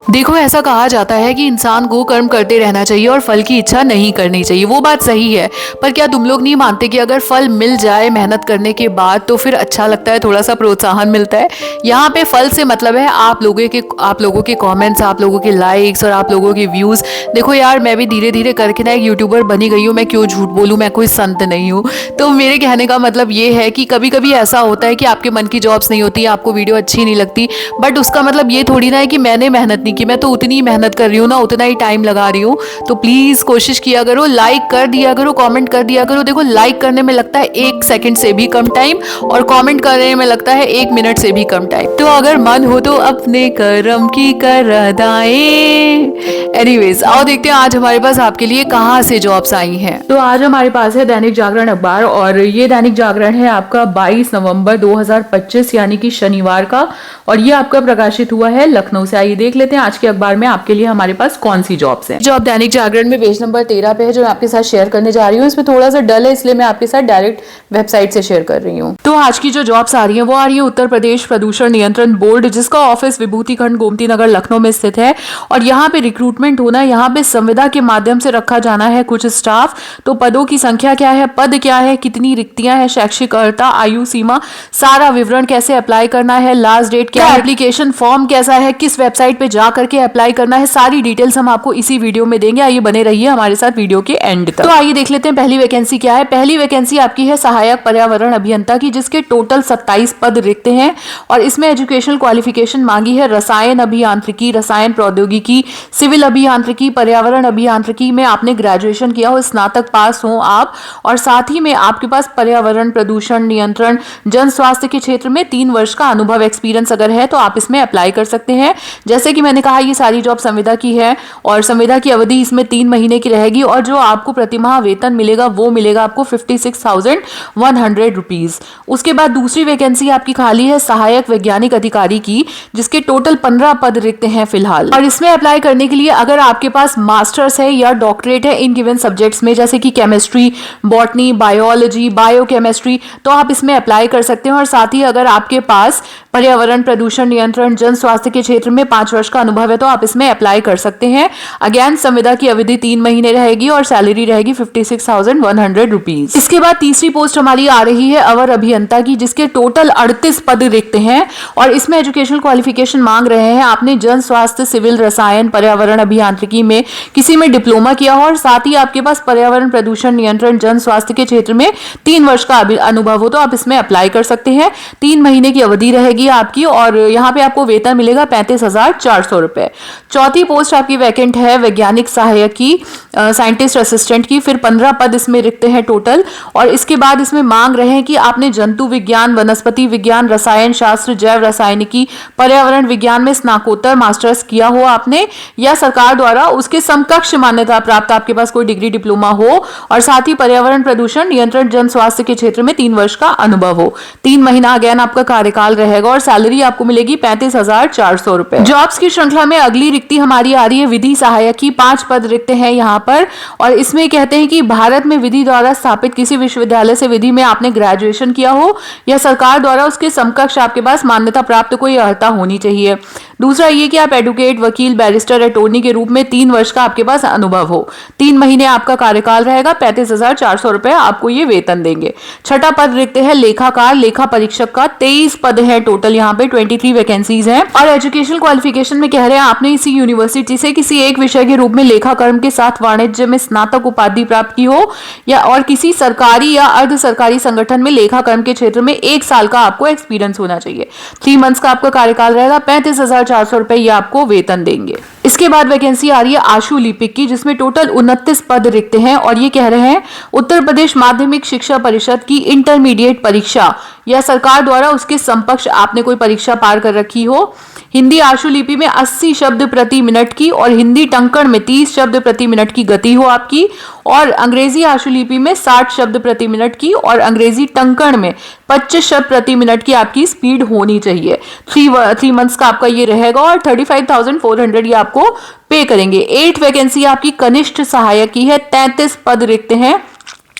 देखो, ऐसा कहा जाता है कि इंसान को कर्म करते रहना चाहिए और फल की इच्छा नहीं करनी चाहिए। वो बात सही है, पर क्या तुम लोग नहीं मानते कि अगर फल मिल जाए मेहनत करने के बाद तो फिर अच्छा लगता है, थोड़ा सा प्रोत्साहन मिलता है। यहाँ पे फल से मतलब है आप लोगों के कमेंट्स, आप लोगों के लाइक्स और आप लोगों के व्यूज़। देखो यार, मैं भी धीरे धीरे करके ना एक यूट्यूबर बनी गई हूँ। मैं क्यों झूठ बोलूँ, मैं कोई संत नहीं हूँ। तो मेरे कहने का मतलब ये है कि कभी कभी ऐसा होता है कि आपके मन की जॉब्स नहीं होती, आपको वीडियो अच्छी नहीं लगती, बट उसका मतलब ये थोड़ी ना है कि मैंने मेहनत नहीं की। मैं तो उतनी ही मेहनत कर रही हूँ ना, उतना ही टाइम लगा रही हूँ। तो प्लीज़ कोशिश किया करो, लाइक कर दिया करो, कमेंट कर दिया करो। देखो, लाइक करने में लगता है 1 सेकंड से भी कम टाइम और कमेंट करने में लगता है 1 मिनट से भी कम टाइम। तो अगर मन हो तो अपने कर्म की कर अदाएं। एनीवेज, आओ देखते हैं आज हमारे पास आपके लिए कहाँ से जॉब्स आई हैं। तो आज हमारे पास है दैनिक जागरण अखबार, और ये दैनिक जागरण है आपका 22 नवंबर 2025 यानी कि शनिवार का, और ये आपका प्रकाशित हुआ है लखनऊ से। आइए देख लेते हैं आज के अखबार में आपके लिए हमारे पास कौन सी जॉब्स हैं। जॉब दैनिक जागरण में पेज नंबर 13 पे है, जो मैं आपके साथ शेयर करने जा रही हूँ। इसमें थोड़ा सा डल है, इसलिए मैं आपके साथ डायरेक्ट वेबसाइट से शेयर कर रही हूँ। तो आज की जो जॉब्स आ रही है वो आ रही है उत्तर प्रदेश प्रदूषण नियंत्रण बोर्ड, जिसका ऑफिस विभूति खंड गोमती नगर लखनऊ में स्थित है। और यहाँ पे रिक्रूटमेंट होना है, यहाँ पे संविदा के माध्यम से रखा जाना है कुछ स्टाफ। तो पदों की संख्या क्या है, पद क्या है, कितनी रिक्तियां हैं, शैक्षिक अर्हता, आयु सीमा, सारा विवरण, कैसे अप्लाई करना है, लास्ट डेट क्या है, एप्लीकेशन फॉर्म कैसा है, किस वेबसाइट पे जा करके अप्लाई करना है, सारी डिटेल्स हम आपको इसी वीडियो में देंगे। आइए बने रहिए हमारे साथ वीडियो के एंड तक। तो आइए देख लेते हैं पहली वैकेंसी क्या है। पहली वैकेंसी आपकी है सहायक पर्यावरण अभियंता की, जिसके टोटल 27 पद रिक्त हैं। और इसमें एजुकेशनल क्वालिफिकेशन मांगी है रसायन अभियांत्रिकी, रसायन प्रौद्योगिकी, सिविल अभियांत्रिकी, पर्यावरण अभियांत्रिकी में आपने ग्रेजुएशन किया हो, स्नातक पास हो आप, और साथ ही में आपके पास पर्यावरण प्रदूषण नियंत्रण जन स्वास्थ्य के क्षेत्र में 3 वर्ष का अनुभव एक्सपीरियंस अगर है तो आप इसमें अप्लाई कर सकते हैं। जैसे कि मैंने कहा, ये सारी जॉब संविदा की है और संविदा की अवधि इसमें 3 महीने की रहेगी, और जो आपको प्रतिमाह वेतन मिलेगा वो मिलेगा आपको 56,100 रुपीज। उसके बाद दूसरी वैकेंसी आपकी खाली है सहायक वैज्ञानिक अधिकारी की, जिसके टोटल 15 पद रिक्त हैं फिलहाल। और इसमें अप्लाई करने के लिए अगर आपके पास मास्टर्स है या डॉक्टरेट है इन गिवन सब्जेक्ट्स में, जैसे कि केमिस्ट्री, बॉटनी, बायोलॉजी, बायोकेमिस्ट्री, तो आप इसमें अप्लाई कर सकते हैं। और साथ ही अगर आपके पास पर्यावरण प्रदूषण नियंत्रण जन स्वास्थ्य के क्षेत्र में 5 वर्ष का अनुभव है तो आप इसमें अप्लाई कर सकते हैं। अगेन संविदा की अवधि 3 महीने रहेगी और सैलरी रहेगी 56,100 रुपीज। इसके बाद तीसरी पोस्ट हमारी आ रही है अवर अभियंता की, जिसके टोटल 38 पद रिक्त हैं। और इसमें एजुकेशनल क्वालिफिकेशन मांग रहे हैं आपने जन स्वास्थ्य, सिविल, रसायन, पर्यावरण अभियांत्रिकी में किसी में डिप्लोमा किया हो, और साथ ही आपके पास पर्यावरण प्रदूषण नियंत्रण जन स्वास्थ्य के क्षेत्र में 3 वर्ष का अनुभव हो तो आप इसमें अप्लाई कर सकते हैं। 3 महीने की अवधि रहेगी आपकी, और यहाँ पे आपको वेतन मिलेगा 35,400 रुपए। चौथी पोस्ट आपकी वैकेंट है वैज्ञानिक सहायक की, साइंटिस्ट असिस्टेंट की, फिर 15 पद इसमें रिक्त हैं टोटल। और इसके बाद इसमें मांग रहे हैं कि आपने जंतु विज्ञान, वनस्पति विज्ञान, रसायन शास्त्र, जैव रसायनिकी, पर्यावरण विज्ञान में स्नाकोत्तर मास्टर्स किया हो आपने, या सरकार द्वारा उसके समकक्ष मान्यता प्राप्त आपके पास कोई डिग्री डिप्लोमा हो, और साथ ही पर्यावरण प्रदूषण नियंत्रण जन स्वास्थ्य के क्षेत्र में 3 वर्ष का अनुभव हो। 3 महीना अगेन आपका कार्यकाल रहेगा और सैलरी आपको मिलेगी 35,400 रुपए। जॉब्स की श्रृंखला में अगली रिक्ति हमारी आ रही है विधि सहायक की। 5 पद रिक्त हैं यहाँ पर, और इसमें कहते हैं कि भारत में विधि द्वारा स्थापित किसी विश्वविद्यालय से विधि में आपने ग्रेजुएशन किया हो, या सरकार द्वारा उसके समकक्ष आपके पास मान्यता प्राप्त कोई अर्हता होनी चाहिए। दूसरा ये कि आप एडवोकेट, वकील, बैरिस्टर, अटॉर्नी के रूप में 3 वर्ष का आपके पास अनुभव हो। 3 महीने आपका कार्यकाल रहेगा, 35,400 रुपए आपको ये वेतन देंगे। छठा पद रिक्त है लेखाकार, लेखा परीक्षक का। 23 पद है टोटल, यहाँ पे 23 वैकेंसीज हैं। और एजुकेशनल क्वालिफिकेशन में कह रहे हैं आपने इसी यूनिवर्सिटी से किसी एक विषय के रूप में लेखा कर्म के साथ वाणिज्य में स्नातक उपाधि प्राप्त की हो, या और किसी सरकारी या अर्ध सरकारी संगठन में लेखा कर्म के क्षेत्र में 1 साल का आपको एक्सपीरियंस होना चाहिए। 3 मंथ्स का आपका कार्यकाल रहेगा, 35,400 रुपए ये आपको वेतन देंगे। इसके बाद वैकेंसी आ रही है आशु लिपिक की, जिसमें टोटल 29 पद रिक्त हैं। और ये कह रहे हैं उत्तर प्रदेश माध्यमिक शिक्षा परिषद की इंटरमीडिएट परीक्षा, या सरकार द्वारा उसके समकक्ष आपने कोई परीक्षा पार कर रखी हो। हिंदी आशु लिपि में 80 शब्द प्रति मिनट की, और हिंदी टंकण में 30 शब्द प्रति मिनट की गति हो आपकी। और अंग्रेजी आशु लिपि में 60 शब्द प्रति मिनट की, और अंग्रेजी टंकण में 25 शब्द प्रति मिनट की आपकी स्पीड होनी चाहिए। 3 मंथ्स का आपका ये रहेगा, और 35,400 ये आपको पे करेंगे। 8 वैकेंसी आपकी कनिष्ठ सहायक की है। 33 पद रिक्त हैं।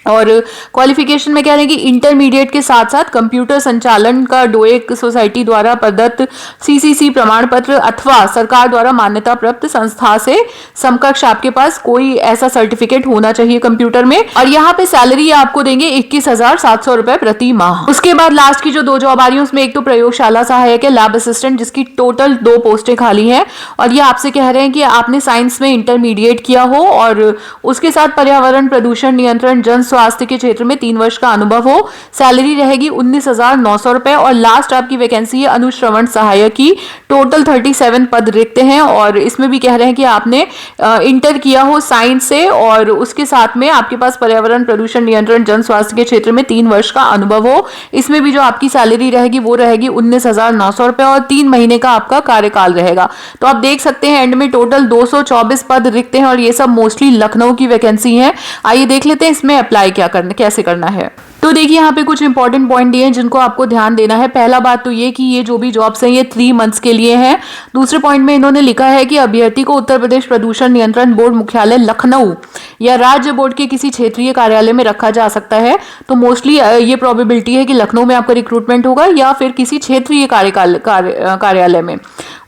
और क्वालिफिकेशन में कह रहे हैं कि इंटरमीडिएट के साथ साथ कंप्यूटर संचालन का डोएक सोसाइटी द्वारा प्रदत्त सीसीसी प्रमाण पत्र अथवा सरकार द्वारा मान्यता प्राप्त संस्था से समकक्ष आपके पास कोई ऐसा सर्टिफिकेट होना चाहिए कंप्यूटर में। और यहाँ पे सैलरी आपको देंगे 21,700 रुपए प्रति माह। उसके बाद लास्ट की जो 2 जॉब आ रही है उसमें एक तो प्रयोगशाला सहायक है, लैब असिस्टेंट, जिसकी टोटल 2 पोस्टें खाली हैं। और ये आपसे कह रहे हैं कि आपने साइंस में इंटरमीडिएट किया हो और उसके साथ पर्यावरण प्रदूषण नियंत्रण जन स्वास्थ्य के क्षेत्र में 3 वर्ष का अनुभव हो। सैलरी रहेगी 19,900 रुपए। और लास्ट आपकी वैकेंसी है अनुश्रवण सहायक की। टोटल 37 पद रिक्त हैं और इसमें भी कह रहे हैं कि आपने इंटर किया हो साइंस से और उसके साथ में आपके पास पर्यावरण प्रदूषण नियंत्रण जन स्वास्थ्य के क्षेत्र में 3 वर्ष का अनुभव हो। इसमें भी जो आपकी सैलरी रहेगी वो रहेगी 19,900 रुपए और 3 महीने का आपका कार्यकाल रहेगा। तो आप देख सकते हैं एंड में टोटल 224 पद रिक्त हैं और ये सब मोस्टली लखनऊ की वैकेंसी है। आइए देख लेते हैं इसमें अप्लाई कैसे करना है। तो देखिए यहाँ पे कुछ इंपॉर्टेंट पॉइंट दिए हैं जिनको आपको ध्यान देना है। पहला बात तो ये कि ये जो भी जॉब्स हैं ये 3 मंथ्स के लिए हैं। दूसरे पॉइंट में इन्होंने लिखा है कि अभ्यर्थी को उत्तर प्रदेश प्रदूषण नियंत्रण बोर्ड मुख्यालय लखनऊ या राज्य बोर्ड के किसी क्षेत्रीय कार्यालय में रखा जा सकता है। तो मोस्टली ये प्रोबेबिलिटी है कि लखनऊ में आपका रिक्रूटमेंट होगा या फिर किसी क्षेत्रीय कार्यालय में।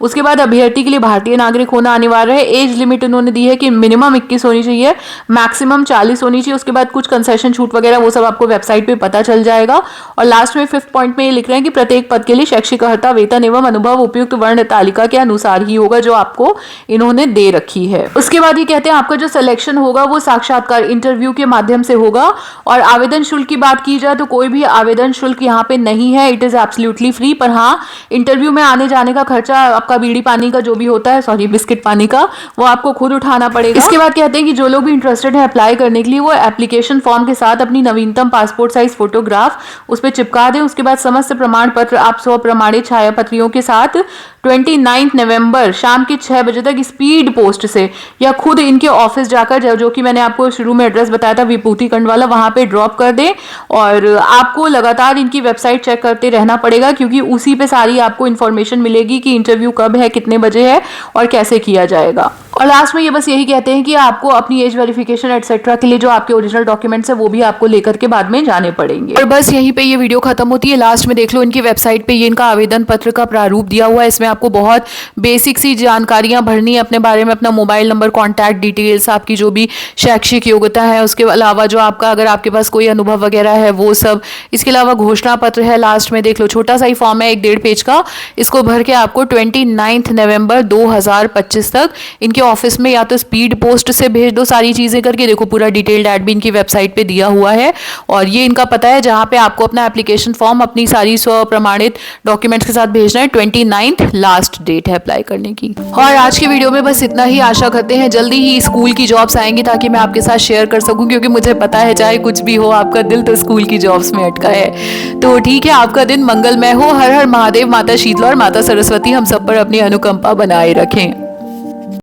उसके बाद अभ्यर्थी के लिए भारतीय नागरिक होना अनिवार्य है। एज लिमिट उन्होंने दी है कि मिनिमम 21 होनी चाहिए, मैक्सिमम 40 होनी चाहिए। उसके बाद कुछ कंसेशन छूट वगैरह वो सब आपको वेबसाइट पे पता चल जाएगा। और लास्ट में 5th पॉइंट में ये लिख रहे हैं कि प्रत्येक पद के लिए शैक्षिक अर्हता वेतन एवं अनुभव उपयुक्त वर्ण तालिका के अनुसार ही होगा जो आपको इन्होंने दे रखी है। उसके बाद ये कहते हैं आपका जो सिलेक्शन होगा वो साक्षात्कार इंटरव्यू के माध्यम से होगा। और आवेदन शुल्क की बात की जाए तो कोई भी आवेदन शुल्क यहाँ पे नहीं है, इट इज एब्सोल्युटली फ्री। पर हाँ, इंटरव्यू में आने जाने का खर्चा आपका बीड़ी पानी का जो भी होता है, सॉरी बिस्किट पानी का, वो आपको खुद उठाना पड़ेगा। इसके बाद कहते हैं कि जो लोग भी इंटरेस्टेड है अप्लाई करने के लिए वो एप्लीकेशन फॉर्म के साथ अपनी नवीनतम पासपोर्ट साइज फोटोग्राफ उस पर चिपका दें। उसके बाद समस्त प्रमाण पत्र आप स्वप्रमाणित छाया पत्रियों के साथ 29 नवंबर शाम के 6 बजे तक स्पीड पोस्ट से या खुद इनके ऑफिस जाकर, जो कि मैंने आपको शुरू में एड्रेस बताया था विभूति खंड वाला, वहां पे ड्रॉप कर दें। और आपको लगातार इनकी वेबसाइट चेक करते रहना पड़ेगा क्योंकि उसी पे सारी आपको इन्फॉर्मेशन मिलेगी कि इंटरव्यू कब है, कितने बजे है और कैसे किया जाएगा। और लास्ट में ये बस यही कहते हैं कि आपको अपनी एज वेरिफिकेशन एटसेट्रा के लिए जो आपके ओरिजिनल डॉक्यूमेंट्स है वो भी आपको लेकर के बाद में जाने पड़ेंगे। और बस यहीं पे ये वीडियो खत्म होती है। लास्ट में देख लो इनकी वेबसाइट पे ये इनका आवेदन पत्र का प्रारूप दिया हुआ है। इसमें आपको बहुत बेसिक सी जानकारियां भरनी है अपने बारे में, अपना मोबाइल नंबर, कॉन्टैक्ट डिटेल्स, आपकी जो भी शैक्षिक योग्यता है, उसके अलावा जो आपका अगर आपके पास कोई अनुभव वगैरह है वो सब। इसके अलावा घोषणा पत्र है लास्ट में, देख लो छोटा सा ही फॉर्म है 1.5 पेज का। इसको भर के आपको 29 नवंबर 2025 तक इनके ऑफिस में या तो स्पीड पोस्ट से भेज दो सारी चीजें करके। देखो पूरा डिटेल्ड एड भी इनकी वेबसाइट पे दिया हुआ है और ये इनका पता है जहां पे आपको अपना एप्लीकेशन फॉर्म अपनी सारी स्व प्रमाणित डॉक्यूमेंट्स के साथ भेजना है। 29 लास्ट डेट है अप्लाई करने की। और आज की वीडियो में बस इतना ही। आशा करते हैं जल्दी ही स्कूल की जॉब्स आएंगी ताकि मैं आपके साथ शेयर कर सकूं, क्योंकि मुझे पता है चाहे कुछ भी हो आपका दिल तो स्कूल की जॉब्स में अटका है। तो ठीक है, आपका दिन मंगलमय हो। हर हर महादेव। माता शीतला और माता सरस्वती हम सब पर अपनी अनुकंपा बनाए रखें।